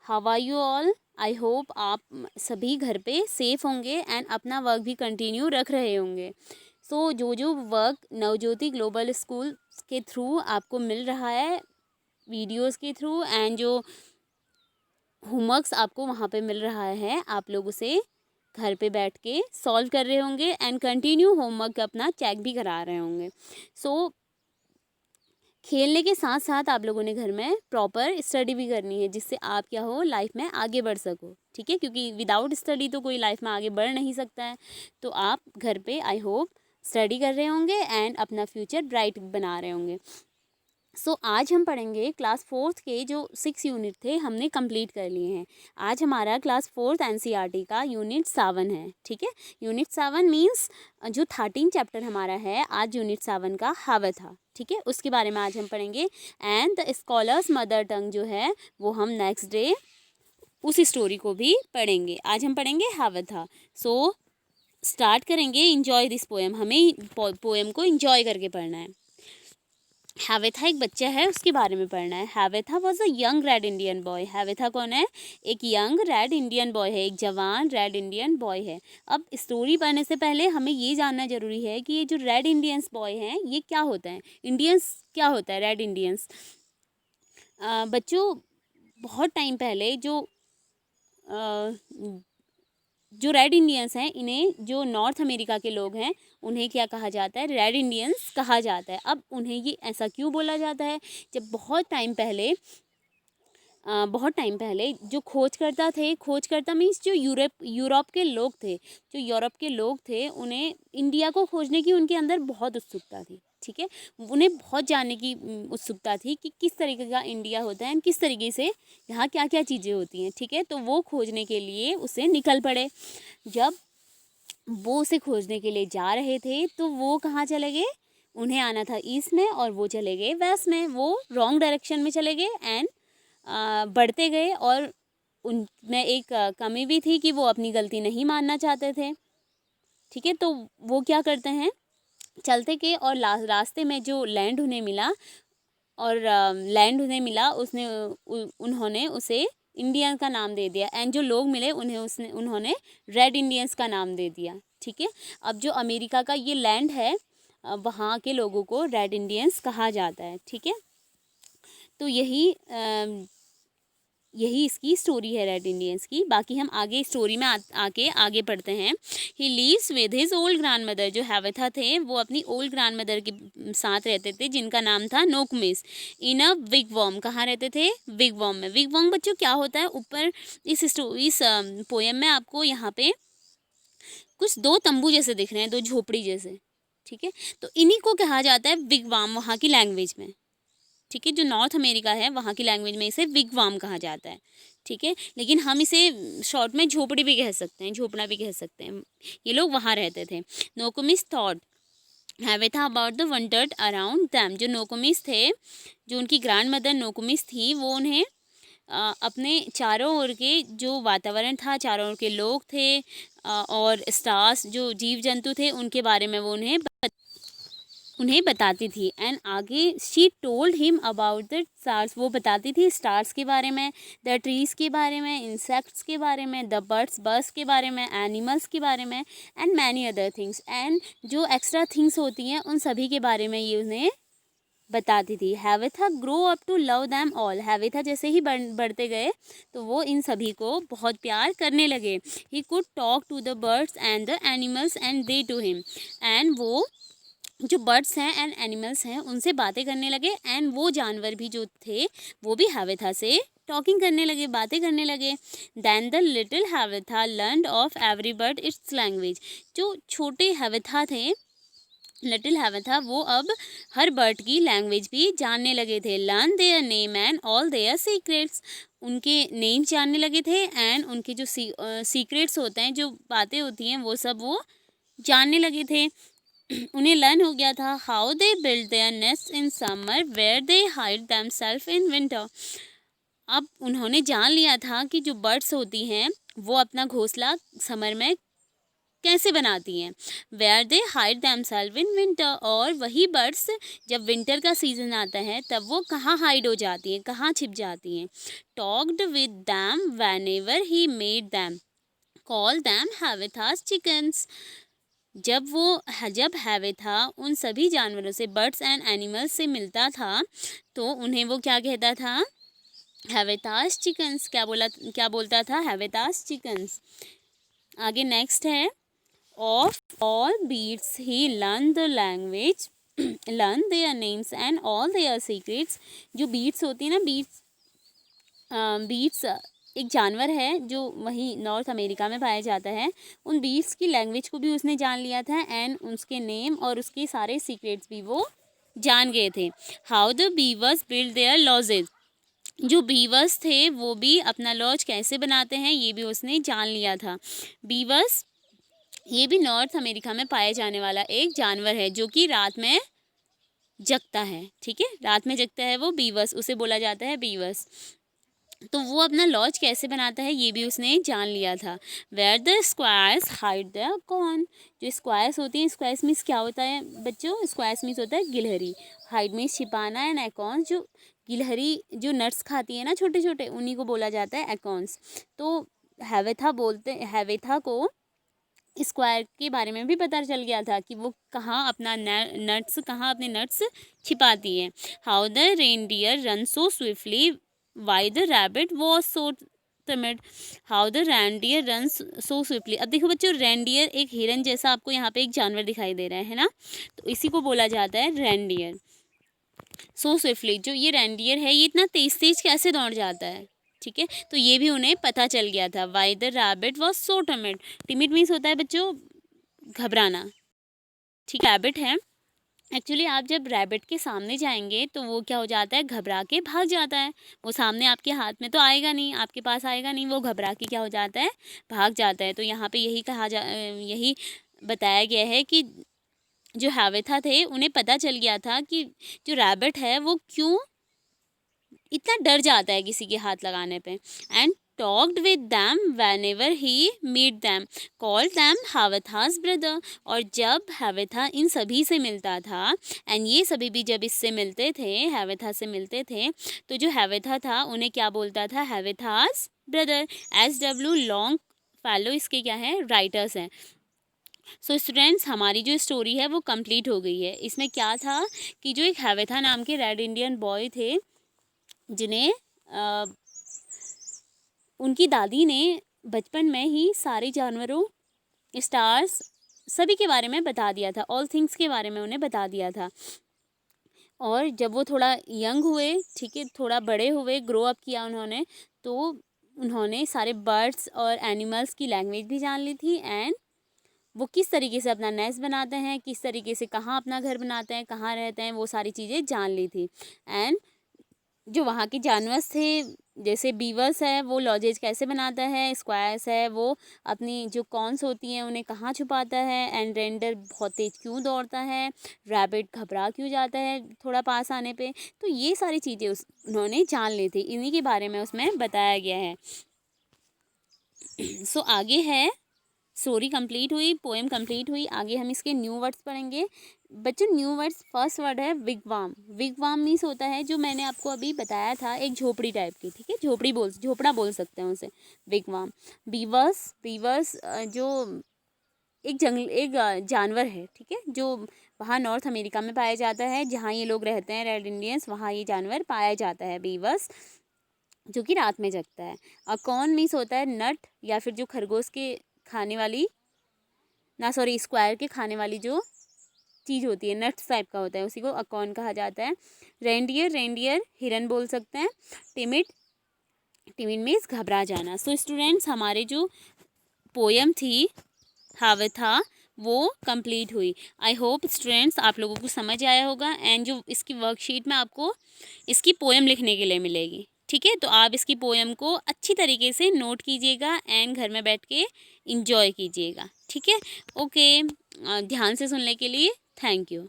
How are you all? I hope आप सभी घर पे सेफ होंगे एंड अपना वर्क भी कंटिन्यू रख रहे होंगे। सो जो वर्क नवज्योति ग्लोबल स्कूल के थ्रू आपको मिल रहा है, वीडियोस के थ्रू, एंड जो होमवर्क्स आपको वहाँ पे मिल रहा है, आप लोग उसे घर पे बैठ के सॉल्व कर रहे होंगे एंड कंटिन्यू होमवर्क अपना चेक भी करा रहे होंगे। सो खेलने के साथ साथ आप लोगों ने घर में प्रॉपर स्टडी भी करनी है, जिससे आप क्या हो, लाइफ में आगे बढ़ सको। ठीक है, क्योंकि विदाउट स्टडी तो कोई लाइफ में आगे बढ़ नहीं सकता है। तो आप घर पे आई होप स्टडी कर रहे होंगे एंड अपना फ्यूचर ब्राइट बना रहे होंगे। सो आज हम पढ़ेंगे क्लास फोर्थ के जो 6 यूनिट थे, हमने कंप्लीट कर लिए हैं। आज हमारा क्लास फोर्थ एनसीईआरटी का यूनिट 7 है। ठीक है, यूनिट 7 मीन्स जो 13 चैप्टर हमारा है, आज यूनिट 7 का हावे था। ठीक है, उसके बारे में आज हम पढ़ेंगे। And the scholars mother tongue जो है वो हम नेक्स्ट डे उस स्टोरी को भी पढ़ेंगे। आज हम पढ़ेंगे हावे था। सो स्टार्ट करेंगे। इंजॉय दिस पोएम, हमें पोएम को इंजॉय करके पढ़ना है। हैवेथा एक बच्चा है, उसके बारे में पढ़ना है। Hiawatha was a young red Indian boy. Hiawatha कौन है? एक यंग रेड इंडियन बॉय है, एक जवान रेड इंडियन बॉय है। अब स्टोरी पढ़ने से पहले हमें ये जानना जरूरी है कि ये जो रेड इंडियंस बॉय हैं ये क्या होता है, इंडियंस क्या होता है, रेड इंडियंस। बच्चों, बहुत टाइम पहले जो रेड इंडियंस हैं, इन्हें जो नॉर्थ अमेरिका के लोग हैं उन्हें क्या कहा जाता है? रेड इंडियंस कहा जाता है। अब उन्हें ये ऐसा क्यों बोला जाता है? जब बहुत टाइम पहले जो खोजकर्ता मीन्स जो यूरोप के लोग थे, उन्हें इंडिया को खोजने की उनके अंदर बहुत उत्सुकता थी। ठीक है, उन्हें बहुत जानने की उत्सुकता थी कि किस तरीके का इंडिया होता है, किस तरीके से यहाँ क्या क्या चीज़ें होती हैं। ठीक है, तो वो खोजने के लिए उसे निकल पड़े। जब वो उसे खोजने के लिए जा रहे थे तो वो कहाँ चले गए? उन्हें आना था ईस्ट में और वो चले गए वेस्ट में। वो रॉन्ग डायरेक्शन में चले गए एंड बढ़ते गए। और उनमें एक कमी भी थी कि वो अपनी गलती नहीं मानना चाहते थे। ठीक है, तो वो क्या करते हैं, चलते के और रास्ते में जो लैंड उन्हें मिला उन्होंने उसे इंडियन का नाम दे दिया। एंड जो लोग मिले उन्होंने रेड इंडियंस का नाम दे दिया। ठीक है, अब जो अमेरिका का ये लैंड है, वहाँ के लोगों को रेड इंडियंस कहा जाता है। ठीक है, तो यही इसकी स्टोरी है रेड इंडियंस की। बाकी हम आगे स्टोरी में आगे पढ़ते हैं। He leaves with his old grand mother. जो हैवेथा थे वो अपनी ओल्ड ग्रैंड मदर के साथ रहते थे, जिनका नाम था नोकमिस, इन अ विगवॉर्म। कहाँ रहते थे? विगवॉर्म में। विगवॉर्म बच्चों क्या होता है? ऊपर इस पोएम में आपको यहाँ पे कुछ 2 तंबू जैसे दिख रहे हैं, 2 झोपड़ी जैसे। ठीक है, तो इन्हीं को कहा जाता है विगवॉर्म वहाँ की लैंग्वेज में। ठीक है, जो नॉर्थ अमेरिका है वहाँ की लैंग्वेज में इसे विगवाम कहा जाता है। ठीक है, लेकिन हम इसे शॉर्ट में झोपड़ी भी कह सकते हैं, झोपड़ा भी कह सकते हैं। ये लोग वहाँ रहते थे। Nokomis thought Hiawatha about the wondered around them. जो नोकोमिस थे, जो उनकी ग्रैंड मदर नोकोमिस थी, वो उन्हें अपने चारों ओर के जो वातावरण था, चारों ओर के लोग थे और स्टार्स, जो जीव जंतु थे, उनके बारे में वो उन्हें बताती थी। एंड आगे she told him about the stars. वो बताती थी स्टार्स के बारे में, द ट्रीज़ के बारे में, इंसेक्ट्स के बारे में, द बर्ड्स के बारे में, एनिमल्स के बारे में, and many other things. And जो एक्स्ट्रा थिंग्स होती हैं उन सभी के बारे में ये उन्हें बताती थी। Hiawatha grow up to love them all. Hiawatha जैसे ही बढ़ते गए तो वो इन सभी को बहुत प्यार करने लगे। He could talk to the birds and the animals and they to him. And वो जो बर्ड्स हैं एंड एनिमल्स हैं उनसे बातें करने लगे। एंड वो जानवर भी जो थे वो भी हैवेथा से टॉकिंग करने लगे, बातें करने लगे। Then the little Hiawatha learned of every bird its language. जो छोटे हैवेथा थे, लिटिल हैवेथा, वो अब हर बर्ड की लैंग्वेज भी जानने लगे थे। Learn their name and all their secrets. उनके नेम जानने लगे थे एंड उनके जो सीक्रेट्स होते हैं, जो बातें होती हैं, वो सब वो जानने लगे थे। उन्हें लर्न हो गया था how they build their nest in summer where they hide themselves in winter. अब उन्होंने जान लिया था कि जो बर्ड्स होती हैं वो अपना घोंसला समर में कैसे बनाती हैं? Where they hide themselves in winter, और वही बर्ड्स जब विंटर का सीजन आता है तब वो कहाँ हाइड हो जाती हैं, कहाँ छिप जाती हैं? Talked with them whenever he made them, call them Hiawatha's chickens. जब हैविथा उन सभी जानवरों से, बर्ड्स एंड एनिमल्स से मिलता था तो उन्हें वो क्या कहता था? हैविथास चिकन्स। क्या बोलता था? हैविथास चिकन्स। आगे नेक्स्ट है, of all beasts he learn the language, learn their names and all their secrets. जो बीट्स होती है ना, बीट्स एक जानवर है जो वहीं नॉर्थ अमेरिका में पाया जाता है। उन बीट्स की लैंग्वेज को भी उसने जान लिया था एंड उसके नेम और उसके सारे सीक्रेट्स भी वो जान गए थे। How the beavers build their lodges, जो बीवर्स थे वो भी अपना लॉज कैसे बनाते हैं ये भी उसने जान लिया था। बीवर्स ये भी नॉर्थ अमेरिका में पाए जाने वाला एक जानवर है जो कि रात में जगता है। ठीक है, रात में जगता है वो बीवर्स, उसे बोला जाता है बीवर्स। तो वो अपना लॉज कैसे बनाता है ये भी उसने जान लिया था। Where the squirrels hide the corn, जो स्क्वायर्स होती हैं, स्क्वायर्स मीन्स क्या होता है बच्चों? स्क्वायर्स मीन्स होता है गिलहरी, हाइड मीन्स छिपाना, एंड एकॉन्स जो गिलहरी जो नट्स खाती है ना छोटे छोटे, उन्हीं को बोला जाता है एकॉन्स। तो हैवेथा को स्क्वायर के बारे में भी पता चल गया था कि वो कहाँ अपने नट्स छिपाती है। How the reindeer run so swiftly, why the rabbit was so timid, how the reindeer runs so swiftly. अब देखो बच्चों, रेंडियर एक हिरन जैसा आपको यहाँ पे एक जानवर दिखाई दे रहा है ना, तो इसी को बोला जाता है रेंडियर। सो स्विफ्टली, जो ये रेंडियर है ये इतना तेज तेज कैसे दौड़ जाता है? ठीक है, तो ये भी उन्हें पता चल गया था। Why the rabbit was so timid, timid means होता है बच्चों घबराना। ठीक, रैबिट है एक्चुअली। आप जब रैबिट के सामने जाएंगे तो वो क्या हो जाता है? घबरा के भाग जाता है। वो सामने आपके हाथ में तो आएगा नहीं, आपके पास आएगा नहीं, वो घबरा के क्या हो जाता है? भाग जाता है। तो यहाँ पे यही बताया गया है कि जो हैविथा थे उन्हें पता चल गया था कि जो रैबिट है वो क्यों इतना डर जाता है किसी के हाथ लगाने पे। And talked with them whenever he meet them, called them Hiawatha's brother. और जब हैविथा इन सभी से मिलता था एंड ये सभी भी जब इससे मिलते थे, हैविथा से मिलते थे, तो जो हैविथा था उन्हें क्या बोलता था? हैविथास ब्रदर। SW लॉन्ग फैलो इसके क्या है? राइटर्स हैं। सो स्टूडेंट्स, हमारी जो स्टोरी है वो कंप्लीट हो गई है। इसमें क्या था कि जो एक हैविथा नाम के रेड इंडियन बॉय थे जिन्हें उनकी दादी ने बचपन में ही सारे जानवरों, स्टार्स, सभी के बारे में बता दिया था, ऑल थिंग्स के बारे में उन्हें बता दिया था। और जब वो थोड़ा यंग हुए, ठीक है, थोड़ा बड़े हुए, ग्रो अप किया उन्होंने, तो उन्होंने सारे बर्ड्स और एनिमल्स की लैंग्वेज भी जान ली थी एंड वो किस तरीके से अपना नेस्ट बनाते हैं, किस तरीके से कहाँ अपना घर बनाते हैं, कहाँ रहते हैं, वो सारी चीज़ें जान ली थी। एंड जो वहाँ के जानवर थे, जैसे बीवर्स है वो लॉजेज कैसे बनाता है, स्क्वायर्स है वो अपनी जो कॉर्न्स होती हैं उन्हें कहाँ छुपाता है, एंड रेंडर बहुत तेज क्यों दौड़ता है, रैबिट घबरा क्यों जाता है थोड़ा पास आने पे, तो ये सारी चीज़ें उन्होंने जान ली थी। इन्हीं के बारे में उसमें बताया गया है। सो आगे है, स्टोरी कंप्लीट हुई, पोएम कंप्लीट हुई। आगे हम इसके न्यू वर्ड्स पढ़ेंगे। बच्चों, न्यू वर्ड्स, फर्स्ट वर्ड है विगवाम। विगवाम मीन्स होता है, जो मैंने आपको अभी बताया था, एक झोपड़ी टाइप की। ठीक है, झोपड़ा बोल सकते हैं उसे, विगवाम। बीवर्स जो एक जानवर है, ठीक है, जो वहाँ नॉर्थ अमेरिका में पाया जाता है, जहाँ ये लोग रहते हैं रेड इंडियंस, वहाँ ये जानवर पाया जाता है, बीवर्स, जो कि रात में जगता है। अकॉर्न मीन्स होता है नट, या फिर जो खरगोश के खाने वाली स्क्वायर के खाने वाली जो चीज़ होती है, नट्स टाइप का होता है, उसी को अकॉर्न कहा जाता है। रेंडियर हिरन बोल सकते हैं। टिमिड मीन्स घबरा जाना। सो स्टूडेंट्स, हमारे जो पोयम थी हैविथा वो कंप्लीट हुई। आई होप स्टूडेंट्स आप लोगों को समझ आया होगा, एंड जो इसकी वर्कशीट में आपको इसकी पोयम लिखने के लिए मिलेगी। ठीक है, तो आप इसकी पोयम को अच्छी तरीके से नोट कीजिएगा एंड घर में बैठ के इंजॉय कीजिएगा। ठीक है, ओके, ध्यान से सुनने के लिए थैंक यू।